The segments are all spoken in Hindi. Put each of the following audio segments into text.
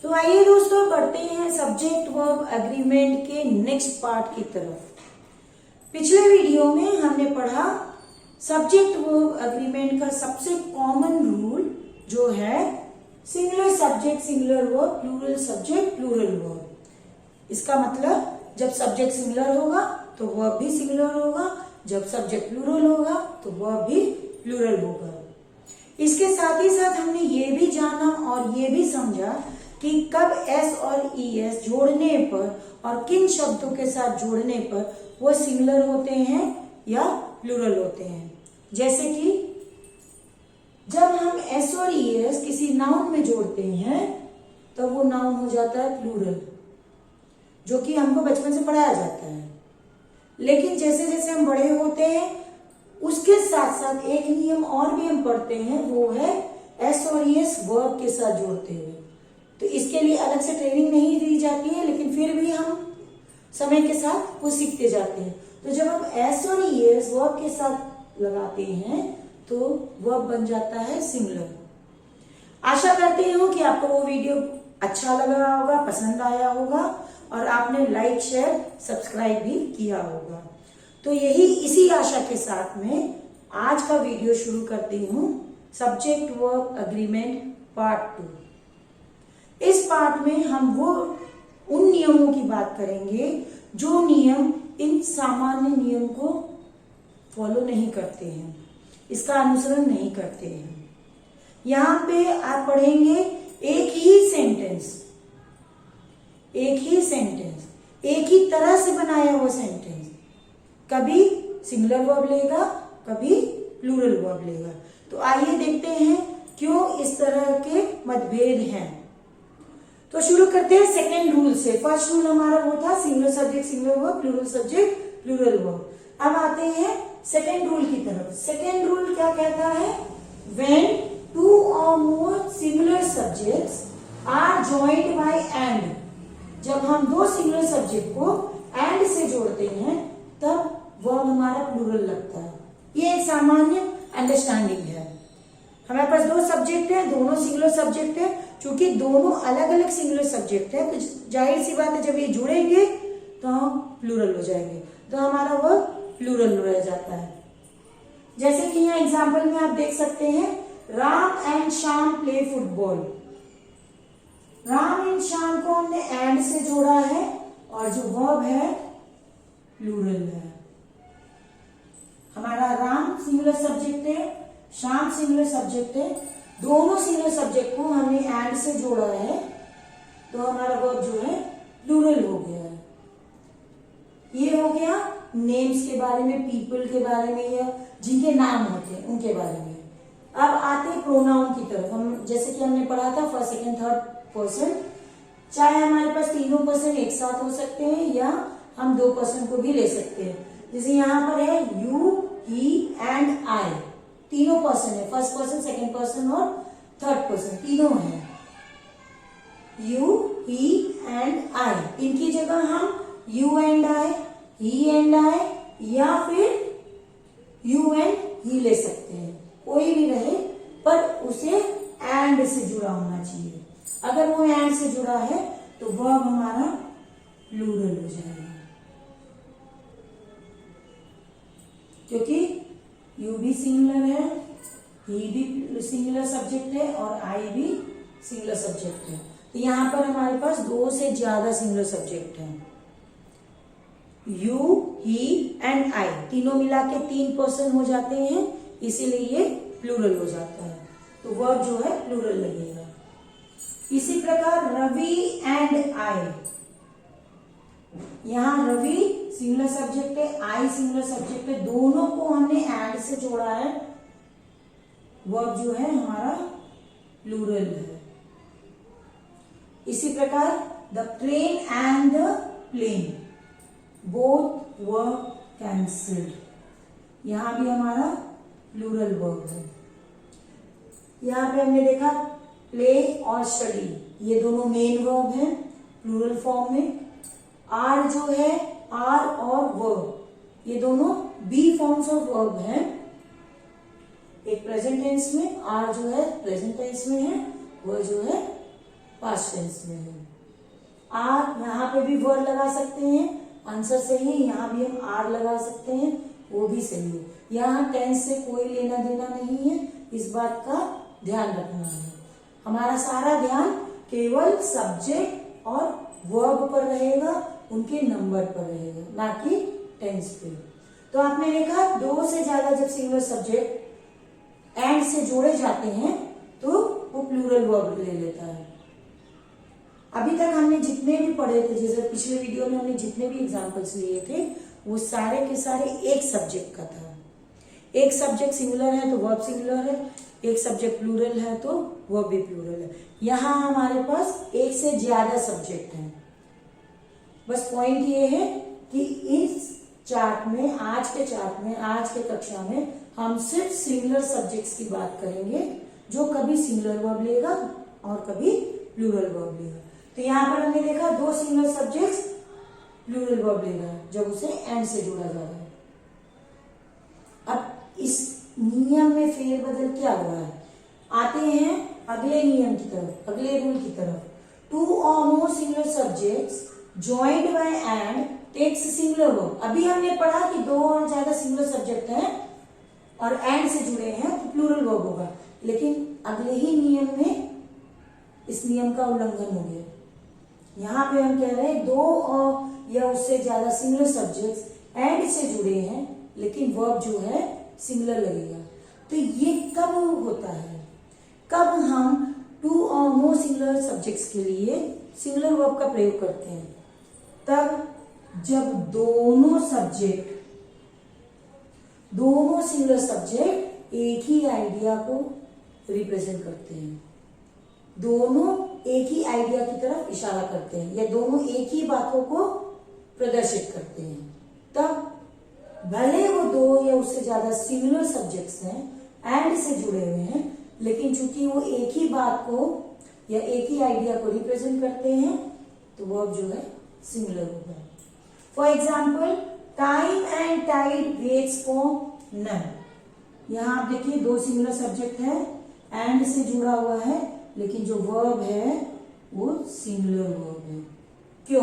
तो आइए दोस्तों बढ़ते हैं सब्जेक्ट वर्ब एग्रीमेंट के नेक्स्ट पार्ट की तरफ। पिछले वीडियो में हमने पढ़ा सब्जेक्ट वर्ब एग्रीमेंट का सबसे कॉमन रूल जो है singular subject singular verb, plural subject plural verb. इसका मतलब जब सब्जेक्ट सिंगुलर होगा तो वर्ब भी सिंगुलर होगा, जब सब्जेक्ट प्लूरल होगा तो वर्ब भी प्लूरल होगा। इसके साथ ही साथ हमने ये भी जाना और ये भी समझा कि कब एस और ईएस जोड़ने पर और किन शब्दों के साथ जोड़ने पर वो सिंगुलर होते हैं या प्लूरल होते हैं। जैसे कि जब हम एस और ईएस किसी नाउन में जोड़ते हैं तो वो नाउन हो जाता है प्लूरल, जो कि हमको बचपन से पढ़ाया जाता है। लेकिन जैसे जैसे हम बड़े होते हैं उसके साथ साथ एक नियम और भी हम पढ़ते हैं, वो है एस और ईएस वर्ब के साथ जोड़ते हुए। तो इसके लिए अलग से ट्रेनिंग नहीं दी जाती है, लेकिन फिर भी हम समय के साथ वो सीखते जाते हैं। तो जब हम एस और ईएस वर्ब के साथ लगाते हैं तो वर्ब बन जाता है सिंगुलर। आशा करती हूँ कि आपको वो वीडियो अच्छा लग रहा होगा, पसंद आया होगा और आपने लाइक शेयर सब्सक्राइब भी किया होगा। तो इसी आशा के साथ में आज का वीडियो शुरू करती हूँ सब्जेक्ट वर्ब एग्रीमेंट पार्ट 2। इस पार्ट में हम वो उन नियमों की बात करेंगे जो नियम इन सामान्य नियम को फॉलो नहीं करते हैं, इसका अनुसरण नहीं करते हैं। यहाँ पे आप पढ़ेंगे एक ही सेंटेंस, एक ही तरह से बनाया हुआ सेंटेंस, कभी सिंगुलर वर्ब लेगा, कभी प्लूरल वर्ब लेगा। तो आइए देखते हैं क्यों इस तरह के मतभेद हैं। तो शुरू करते हैं सेकेंड रूल से। फर्स्ट रूल हमारा वो था singular subject singular verb, plural subject plural verb. अब आते हैं सेकेंड रूल की तरफ। सेकेंड रूल क्या कहता है? व्हेन टू और more singular subjects are joined by and, जब हम दो सिंगुलर सब्जेक्ट को एंड से जोड़ते हैं तब वर्ब हमारा प्लूरल लगता है। ये एक सामान्य अंडरस्टैंडिंग है। हमारे पास दो सब्जेक्ट है, दोनों सिंगुलर सब्जेक्ट है। चूंकि दोनों अलग अलग सिंगुलर सब्जेक्ट है तो जाहिर सी बात है जब ये जुड़ेंगे तो हम प्लूरल हो जाएंगे, तो हमारा वर्ब प्लूरल रह जाता है। जैसे कि यहाँ एग्जाम्पल में आप देख सकते हैं, Ram and Shyam play football. Ram and Shyam को हमने एंड से जोड़ा है और जो वर्ब है प्लूरल है। हमारा राम सिंगुलर सब्जेक्ट है, श्याम सिंगुलर सब्जेक्ट है, दोनों सिंगुलर सब्जेक्ट को हमने एंड से जोड़ा है तो हमारा वर्ब जो है प्लूरल हो गया है। ये हो गया नेम्स के बारे में, पीपल के बारे में या जिनके नाम होते हैं उनके बारे में। अब आते हैं प्रोनाउन की तरफ। हम जैसे कि हमने पढ़ा था फर्स्ट सेकेंड थर्ड पर्सन, चाहे हमारे पास तीनों पर्सन एक साथ हो सकते हैं या हम दो पर्सन को भी ले सकते हैं। जैसे यहाँ पर है यू, ही एंड आई, तीनों पर्सन है, फर्स्ट पर्सन सेकेंड पर्सन और थर्ड पर्सन तीनों है। यू, ही एंड आई, इनकी जगह हम you and I, he and I या फिर यू एंड ही ले सकते हैं, कोई भी रहे पर उसे एंड से जुड़ा होना चाहिए। अगर वो एंड से जुड़ा है तो वर्ब हमारा प्लूरल हो जाएगा, क्योंकि यू भी सिंगुलर है, ही भी सिंगुलर सब्जेक्ट है और आई भी सिंगुलर सब्जेक्ट है। तो यहाँ पर हमारे पास दो से ज्यादा सिंगुलर सब्जेक्ट हैं। यू, ही एंड आई तीनों मिला के तीन पर्सन हो जाते हैं, इसीलिए ये प्लूरल हो जाता है, तो वर्ब जो है प्लूरल लगेगा। इसी प्रकार रवि एंड आई, यहाँ रवि सिंगुलर सब्जेक्ट है, आई सिंगुलर सब्जेक्ट है, दोनों को हमने एंड से जोड़ा है, वर्ब जो है हमारा प्लूरल है। इसी प्रकार the train and the plane both were cancelled, यहां भी हमारा प्लूरल वर्ब है। यहां पे हमने देखा प्ले और स्टडी, ये दोनों मेन वर्ब है प्लूरल फॉर्म में। आर जो है, आर और वर्ब, ये दोनों बी फॉर्म्स ऑफ वर्ब है। एक प्रेजेंट टेंस में, आर जो है प्रेजेंट टेंस में है, वर्ब जो है पास्ट टेंस में है। आर, यहाँ पे भी वर लगा सकते हैं, आंसर सही है। यहाँ भी हम आर लगा सकते हैं, वो भी सही है। यहाँ टेंस से कोई लेना देना नहीं है, इस बात का ध्यान रखना है। हमारा सारा ध्यान केवल सब्जेक्ट और वर्ब पर रहेगा, उनके नंबर पर रहेगा, ना कि टेंस पे। तो आपने देखा, दो से ज्यादा जब सिंगुलर सब्जेक्ट एंड से जोड़े जाते हैं तो वो प्लूरल वर्ब ले लेता है। अभी तक हमने जितने भी पढ़े थे, जैसे पिछले वीडियो में हमने जितने भी एग्जांपल्स लिए थे, वो सारे के सारे एक सब्जेक्ट का था। एक सब्जेक्ट सिंगुलर है तो वर्ब सिंगुलर है, एक सब्जेक्ट प्लूरल है तो वर्ब भी प्लूरल है। यहाँ हमारे पास एक से ज्यादा सब्जेक्ट हैं। बस पॉइंट ये है कि इस चार्ट में, आज के चार्ट में, आज के कक्षा में हम सिर्फ सिंगुलर सब्जेक्ट्स की बात करेंगे, जो कभी सिंगुलर वर्ब लेगा और कभी प्लूरल वर्ब लेगा। तो यहाँ पर हमने देखा, दो सिंगुलर सब्जेक्ट्स प्लूरल वर्ब लेगा जब उसे एंड से जोड़ा जा रहा है। अब इस नियम में फेरबदल क्या हुआ है, आते हैं अगले नियम की तरफ, अगले रूल की तरफ। टू और more singular subjects joined by and takes singular verb. अभी हमने पढ़ा कि दो और ज्यादा सिंगुलर सब्जेक्ट हैं और एंड से जुड़े हैं तो प्लूरल वर्ब होगा, लेकिन अगले ही नियम में इस नियम का उल्लंघन हो गया। यहाँ पे हम कह रहे हैं दो और या उससे ज्यादा सिंगुलर सब्जेक्ट्स एंड से जुड़े हैं, लेकिन वर्ब जो है सिंगुलर लगेगा। तो ये कब होता है, कब हम टू और मोर सिंगुलर सब्जेक्ट्स के लिए सिंगुलर वर्ब का प्रयोग करते हैं? तब जब दोनों सिंगुलर सब्जेक्ट एक ही आइडिया को रिप्रेजेंट करते हैं, दोनों एक ही आइडिया की तरफ इशारा करते हैं, या दोनों एक ही बातों को प्रदर्शित करते हैं। तब भले वो दो या उससे ज्यादा सिंगुलर सब्जेक्ट्स हैं, एंड से जुड़े हुए हैं, लेकिन चूंकि वो एक ही बात को या एक ही आइडिया को रिप्रेजेंट करते हैं, तो वर्ब जो है सिंगुलर होगा। For example, time and tide waits for none. यहां आप देखिए, दो सिंगुलर सब्जेक्ट है, एंड से जुड़ा हुआ है, लेकिन जो वर्ब है वो सिंगुलर वर्ब है। क्यों?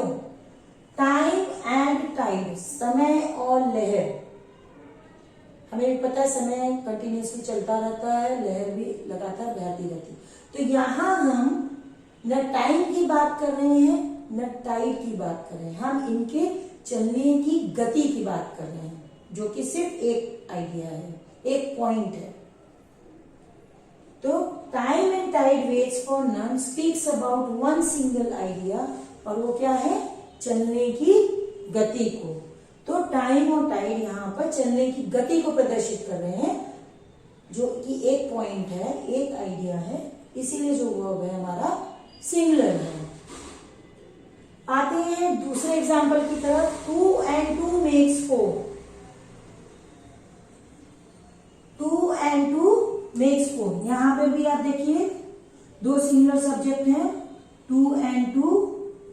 टाइम एंड टाइड, समय और लहर। हमें पता है समय कंटिन्यूसली चलता रहता है, लहर भी लगातार बहती रहती है। तो यहां हम न टाइम की बात कर रहे हैं न टाइड की बात कर रहे हैं, हम इनके चलने की गति की बात कर रहे हैं, जो कि सिर्फ एक आइडिया है, एक पॉइंट है। तो time and tide waits for none speaks about one single idea, और वो क्या है? चलने की गति को। तो टाइम और टाइड यहाँ पर चलने की गति को प्रदर्शित कर रहे हैं, जो कि एक पॉइंट है, एक आइडिया है, इसीलिए जो वर्ब है हमारा सिंगुलर है। आते हैं दूसरे एग्जाम्पल की तरफ। 2 and 2 makes 4। 2 and 2 makes 4। यहां पे भी आप देखिए, दो सिंगुलर सब्जेक्ट हैं, 2 and 2,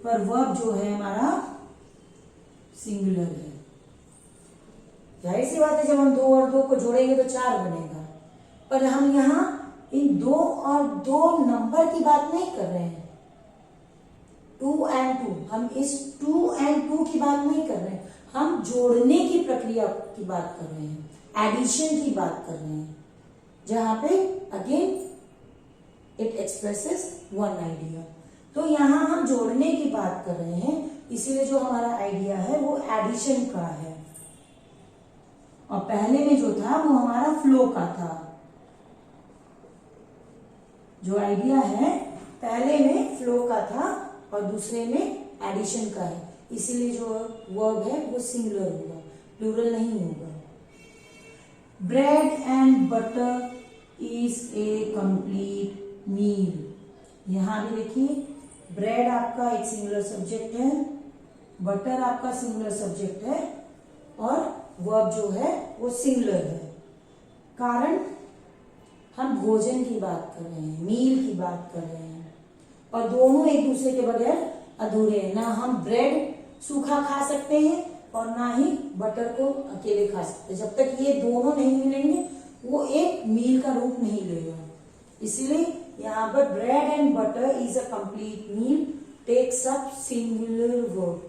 पर वर्ब जो है हमारा सिंगुलर है। जाहिर सी बात है, जब हम 2 और 2 को जोड़ेंगे तो 4 बनेगा, पर हम यहां इन 2 और 2 नंबर की बात नहीं कर रहे हैं। 2 and 2, हम इस 2 and 2 की बात नहीं कर रहे हैं, हम जोड़ने की प्रक्रिया की बात कर रहे हैं, एडिशन की बात कर रहे हैं, जहां पे again it expresses one idea. तो यहां हम जोड़ने की बात कर रहे हैं, इसीलिए जो हमारा आइडिया है वो एडिशन का है, और पहले में जो था वो हमारा फ्लो का था। जो आइडिया है पहले में फ्लो का था और दूसरे में एडिशन का है, इसीलिए जो वर्ब है वो सिंगुलर होगा, प्लूरल नहीं होगा। Bread and butter is a complete meal. यहां भी देखिए, ब्रेड आपका एक सिंगुलर सब्जेक्ट है, बटर आपका सिंगुलर सब्जेक्ट है, और वर्ब जो है वो सिंगुलर है। कारण हम भोजन की बात कर रहे हैं, मील की बात कर रहे हैं, और दोनों एक दूसरे के बगैर अधूरे हैं। ना हम ब्रेड सूखा खा सकते हैं और ना ही बटर को अकेले खा सकते। जब तक ये दोनों नहीं मिलेंगे वो एक मील का रूप नहीं लेगा। इसलिए यहाँ पर bread and butter is a complete meal takes up singular verb.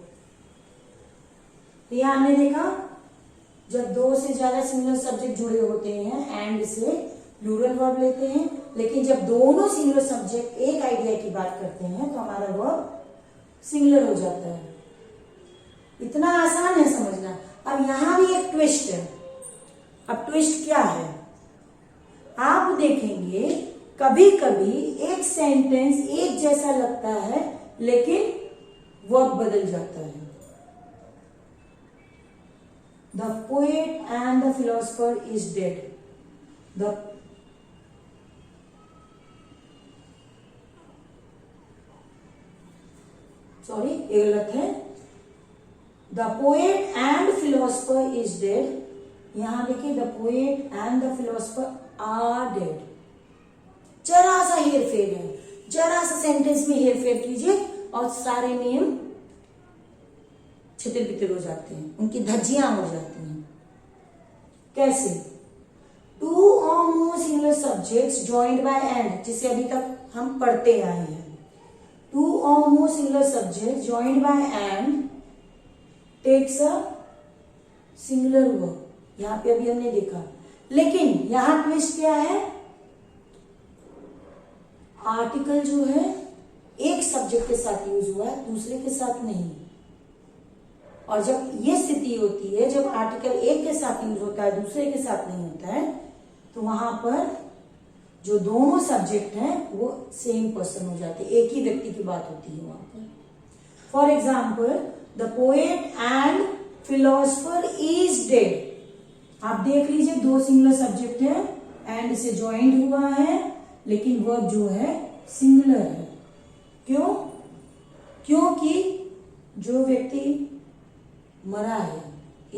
तो यहाँ हमने देखा जब दो से ज्यादा सिंगुलर सब्जेक्ट जुड़े होते हैं एंड से प्लूरल वर्ब लेते हैं, लेकिन जब दोनों सिंगुलर सब्जेक्ट एक आइडिया की बात करते हैं तो हमारा वर्ब सिंगुलर हो जाता है। इतना आसान है समझना। अब यहां भी एक ट्विस्ट है। अब ट्विस्ट क्या है, आप देखेंगे कभी कभी एक सेंटेंस एक जैसा लगता है लेकिन वर्ब बदल जाता है। The poet and the philosopher is dead. The sorry ये गलत है। The poet and philosopher is dead. यहां देखिए the poet and the philosopher are dead. जरा सा हेरफेर है, जरा सा सेंटेंस में हेरफेर कीजिए और सारे नियम छितिर बितिर हो जाते हैं, उनकी धज्जियां हो जाती हैं। कैसे? टू और more singular subjects joined by and, जिसे अभी तक हम पढ़ते आए हैं। Two or more singular subjects joined by and takes a singular verb। यहां पे अभी हमने देखा, लेकिन यहां ट्विस्ट क्या है, आर्टिकल जो है एक सब्जेक्ट के साथ यूज हुआ है, दूसरे के साथ नहीं। और जब ये स्थिति होती है, जब आर्टिकल एक के साथ यूज होता है दूसरे के साथ नहीं होता है, तो वहां पर जो दोनों सब्जेक्ट हैं वो सेम पर्सन हो जाते हैं, एक ही व्यक्ति की बात होती है वहां पर। For example the poet and philosopher is dead. आप देख लीजिए दो सिंगुलर सब्जेक्ट है एंड से ज्वाइंट हुआ है, लेकिन वर्ब जो है सिंगुलर है। क्यों? क्योंकि जो व्यक्ति मरा है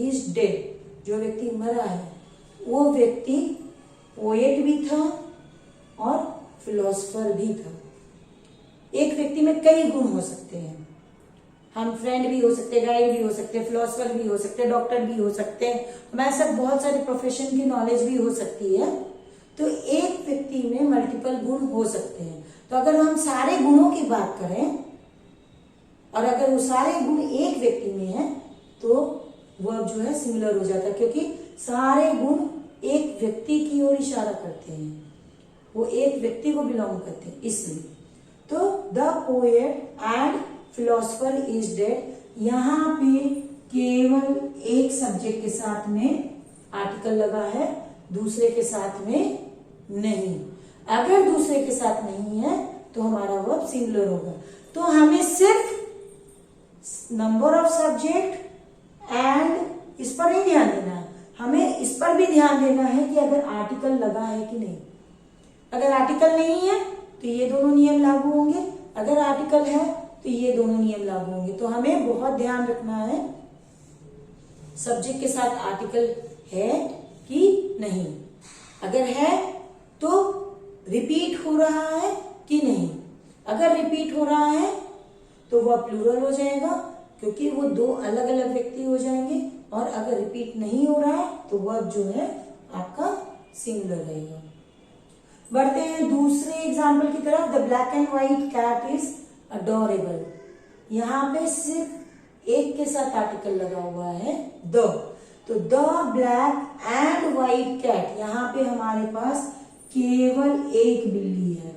इज डेड, जो व्यक्ति मरा है वो व्यक्ति पोएट भी था और फिलोसफर भी था। एक व्यक्ति में कई गुण हो सकते हैं, हम फ्रेंड भी हो सकते हैं, गाइड भी हो सकते हैं, फिलोसफर भी हो सकते हैं, डॉक्टर भी हो सकते हैं, हमारे साथ बहुत सारे प्रोफेशन की नॉलेज भी हो सकती है। तो एक व्यक्ति में मल्टीपल गुण हो सकते हैं। तो अगर हम सारे गुणों की बात करें और अगर वो सारे गुण एक व्यक्ति में है तो वर्ब जो है सिमिलर हो जाता है, क्योंकि सारे गुण एक व्यक्ति की ओर इशारा करते हैं, वो एक व्यक्ति को बिलोंग करते हैं, इसलिए। तो the poet and philosopher is dead, यहां पे केवल एक सब्जेक्ट के साथ में आर्टिकल लगा है, दूसरे के साथ में नहीं। अगर दूसरे के साथ नहीं है तो हमारा वर्ब सिंगुलर होगा। तो हमें सिर्फ नंबर ऑफ सब्जेक्ट एंड इस पर ही ध्यान देना है, हमें इस पर भी ध्यान देना है कि अगर आर्टिकल लगा है कि नहीं। अगर आर्टिकल नहीं है तो ये दोनों नियम लागू होंगे, अगर आर्टिकल है तो ये दोनों नियम लागू होंगे। तो हमें बहुत ध्यान रखना है सब्जेक्ट के साथ आर्टिकल है कि नहीं, अगर है तो रिपीट हो रहा है कि नहीं। अगर रिपीट हो रहा है तो वह प्लूरल हो जाएगा, क्योंकि वो दो अलग अलग व्यक्ति हो जाएंगे। और अगर रिपीट नहीं हो रहा है तो वर्ब जो है आपका सिंगुलर रहेगा। बढ़ते हैं दूसरे एग्जाम्पल की तरफ। The black and white cat is adorable. यहाँ पे सिर्फ एक के साथ आर्टिकल लगा हुआ है द, तो the black and white cat, यहाँ पे हमारे पास केवल एक बिल्ली है।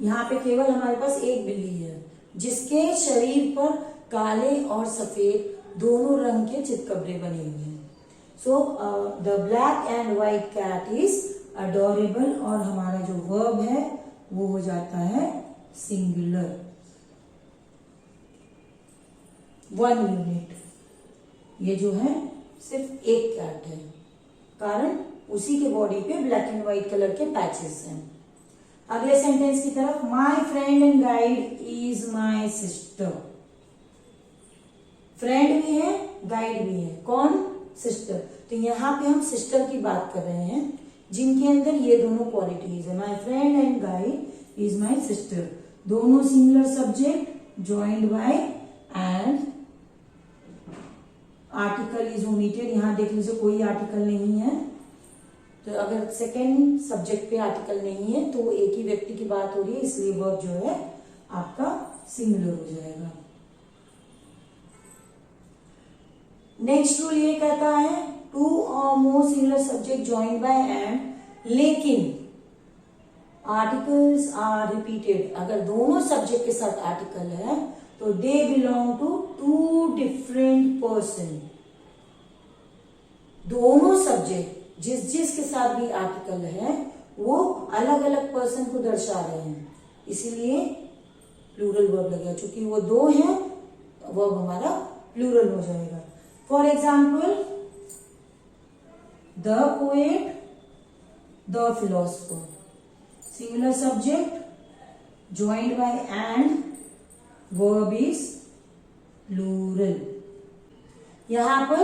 यहाँ पे केवल हमारे पास एक बिल्ली है जिसके शरीर पर काले और सफेद दोनों रंग के चितकबरे बने हुए हैं। So the black and white cat is adorable, और हमारा जो वर्ब है वो हो जाता है सिंगुलर, 1 यूनिट। ये जो है सिर्फ एक कैट है, कारण उसी के बॉडी पे ब्लैक एंड व्हाइट कलर के पैचेस हैं। अगले सेंटेंस की तरफ। माई friend and guide is my sister. Friend भी है, गाइड भी है, कौन? सिस्टर। तो यहाँ पे हम सिस्टर की बात कर रहे हैं जिनके अंदर ये दोनों क्वालिटीज है। My friend and guide is my sister, दोनों singular subject joined by and article is omitted. यहां देख लीजिए कोई आर्टिकल नहीं है, तो अगर सेकेंड सब्जेक्ट पे आर्टिकल नहीं है तो एक ही व्यक्ति की बात हो रही है, इसलिए वर्ब जो है आपका सिंगुलर हो जाएगा। नेक्स्ट रूल ये कहता है टू और more singular subject joined by and, लेकिन आर्टिकल्स आर रिपीटेड। अगर दोनों सब्जेक्ट के साथ आर्टिकल है तो they belong to two different person. दोनों सब्जेक्ट जिस के साथ भी आर्टिकल है वो अलग अलग पर्सन को दर्शा रहे हैं, इसीलिए प्लूरल वर्ब लगेगा। चूंकि वो दो हैं वर्ब हमारा प्लूरल हो जाएगा। For example the poet, the philosopher, singular subject joined by and, verb is plural. यहां पर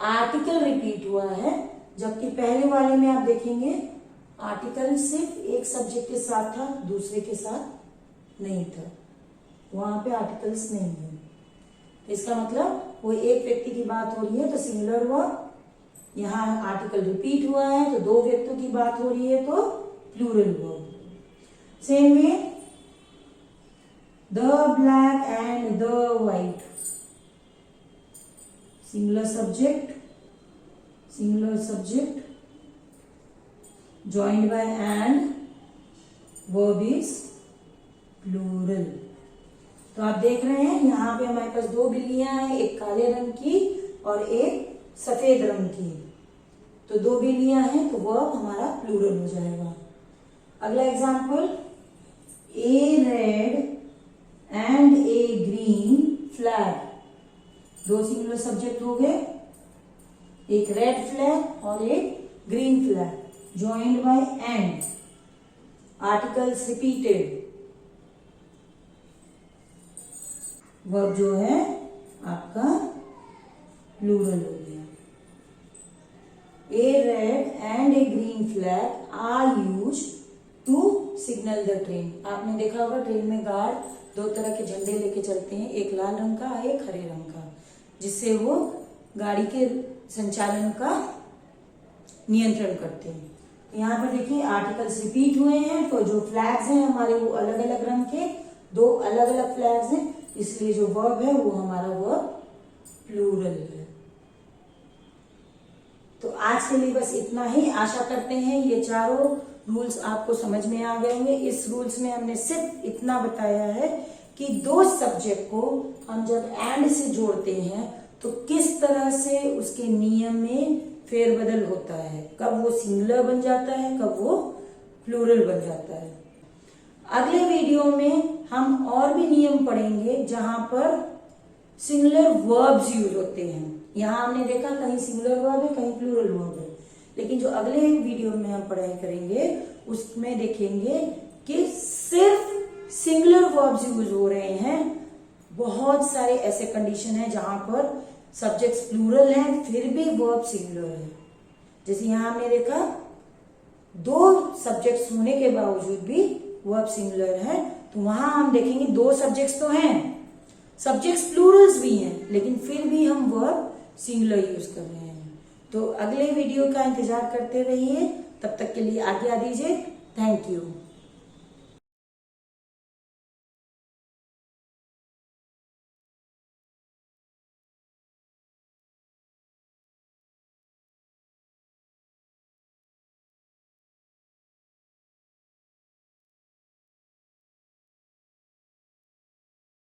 आर्टिकल रिपीट हुआ है, जबकि पहले वाले में आप देखेंगे आर्टिकल सिर्फ एक सब्जेक्ट के साथ था, दूसरे के साथ नहीं था। वहां पे आर्टिकल्स नहीं है, तो इसका मतलब वो एक व्यक्ति की बात हो रही है तो सिंगुलर वर्ब, यहाँ आर्टिकल रिपीट हुआ है तो दो व्यक्तियों की बात हो रही है तो plural verb. Same way the black and the white, singular subject joined by and, verb is plural। तो आप देख रहे हैं यहाँ पे हमारे पास दो बिल्लियां हैं, एक काले रंग की और एक सफेद रंग की। तो दो बिल्लियां हैं तो वर्ब हमारा प्लूरल हो जाएगा। अगला example a red and a green flag, दो सिंगुलर सब्जेक्ट हो गए, एक रेड फ्लैग और एक green flag, joined by and, articles repeated, verb जो है आपका प्लूरल हो गया। A red and a green flag are used to signal the train. आपने देखा होगा ट्रेन में गार्ड दो तरह के झंडे लेके चलते हैं, एक लाल रंग का एक हरे रंग का, जिससे वो गाड़ी के संचालन का नियंत्रण करते हैं। यहाँ पर देखिए आर्टिकल्स रिपीट हुए हैं तो जो फ्लैग्स हैं हमारे वो अलग अलग रंग के, दो अलग अलग फ्लैग्स हैं, इसलिए जो वर्ब है वो हमारा वर्ब प्लूरल है। तो आज के लिए बस इतना ही। आशा करते हैं ये चारों रूल्स आपको समझ में आ गए होंगे। इस रूल्स में हमने सिर्फ इतना बताया है कि दो सब्जेक्ट को हम जब एंड से जोड़ते हैं तो किस तरह से उसके नियम में फेरबदल होता है, कब वो सिंगुलर बन जाता है, कब वो प्लूरल बन जाता है। अगले वीडियो में हम और भी नियम पढ़ेंगे जहां पर सिंगुलर वर्ब्स यूज होते हैं। यहाँ हमने देखा कहीं सिंगुलर वर्ब है कहीं प्लूरल वर्ब है, लेकिन जो अगले वीडियो में हम पढ़ाई करेंगे उसमें देखेंगे कि सिर्फ सिंगुलर वर्ब्स यूज हो रहे हैं। बहुत सारे ऐसे कंडीशन है जहां पर सब्जेक्ट्स प्लूरल हैं फिर भी वर्ब सिंगुलर है। जैसे यहां हमने देखा दो सब्जेक्ट्स होने के बावजूद भी वर्ब सिंगुलर है, तो वहां हम देखेंगे दो सब्जेक्ट्स तो हैं, सब्जेक्ट्स प्लूरल्स भी हैं, लेकिन फिर भी हम वर्ब सिंगुलर यूज कर रहे हैं। तो अगले वीडियो का इंतजार करते रहिए, तब तक के लिए आज्ञा दीजिए। Thank you.